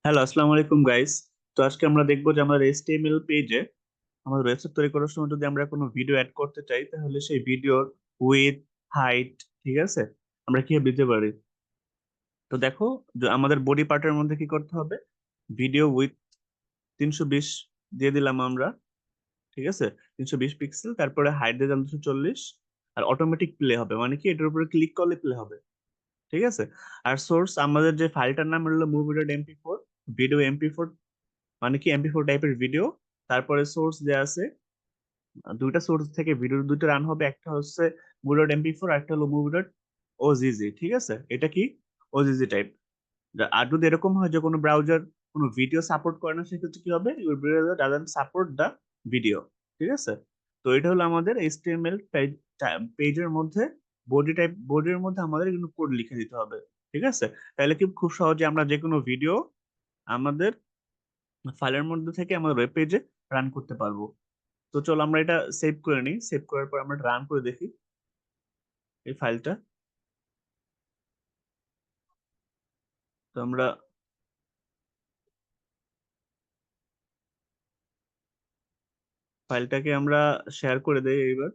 Hello, আসসালামু আলাইকুম guys. তো আজকে আমরা দেখবো যে আমাদের HTML পেজে আমাদের ওয়েবসাইট তৈরি করার সময় যদি আমরা কোনো ভিডিও অ্যাড করতে চাই তাহলে সেই ভিডিওর উইডথ, হাইট, ঠিক আছে, আমরা কিভাবে দিতে পারি। তো দেখো, যে আমাদের বডি পার্টের মধ্যে কি করতে হবে, ভিডিও উইথ 320 দিয়ে দিলাম আমরা, ঠিক আছে, 320 পিক্সেল। তারপরে হাইট দিয়ে দিলাম 240। আর অটোমেটিক প্লে হবে, মানে কি এটার উপরে ক্লিক করলে প্লে হবে, ঠিক আছে। আর সোর্স আমাদের যে ফাইলটার নাম হলো মুভি.mp4, ভিডিও এমপি4, মানে কি এমপি4 টাইপের ভিডিও। তারপরে সোর্স দেয়া আছে, দুইটা সোর্স থেকে ভিডিও দুটো রান হবে, একটা হচ্ছে মুভি.mp4 আর একটা হলো মুভি.ওজিজি, ঠিক আছে। এটা কি ওজিজি টাইপ। আর যদি এরকম হয় যে কোনো ব্রাউজার কোনো ভিডিও সাপোর্ট করে না, সেক্ষেত্রে কি হবে, your browser doesn't support the video, ঠিক আছে। তো এটা হলো আমাদের এইচটিএমএল পেজের মধ্যে বডির মধ্যে আমাদের কিন্তু কোড লিখে দিতে হবে, ঠিক আছে। তাহলে কি খুব সহজে আমরা যে কোনো ভিডিও আমাদের ফাইলের মধ্যে থেকে আমাদের ওয়েব পেজে রান করতে পারবো। তো চলো আমরা এটা সেভ করে নিই, সেভ করার পর আমরা রান করে দেখি এই ফাইলটা। তো আমরা ফাইলটাকে আমরা শেয়ার করে দেই এইবার।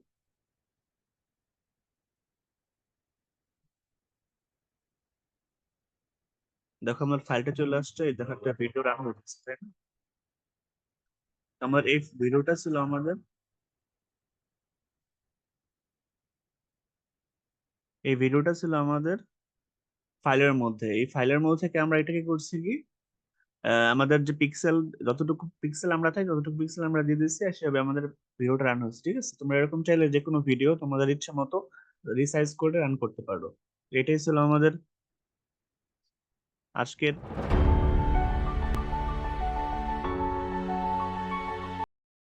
দেখো আমার ফাইলটা চলে আসছে, এই দেখো একটা ভিডিও রান হচ্ছে, তাই না? তো আমার এই ভিডিওটা ছিল আমাদের, এই ভিডিওটা ছিল আমাদের ফাইলের মধ্যে। এই ফাইলের মধ্যে থেকে আমরা এটাকে করছি কি, আমাদের যে পিক্সেল, যতটুকু পিক্সেল আমরা থাকি ততটুকু পিক্সেল আমরা দিয়ে দিচ্ছি, আর সেভাবে আমাদের ভিডিওটা রান হচ্ছে, ঠিক আছে। তোমরা এরকম চাইলে যে কোনো ভিডিও তোমাদের ইচ্ছা মতো রিসাইজ করে রান করতে পারো। এটাই ছিল আমাদের আজকের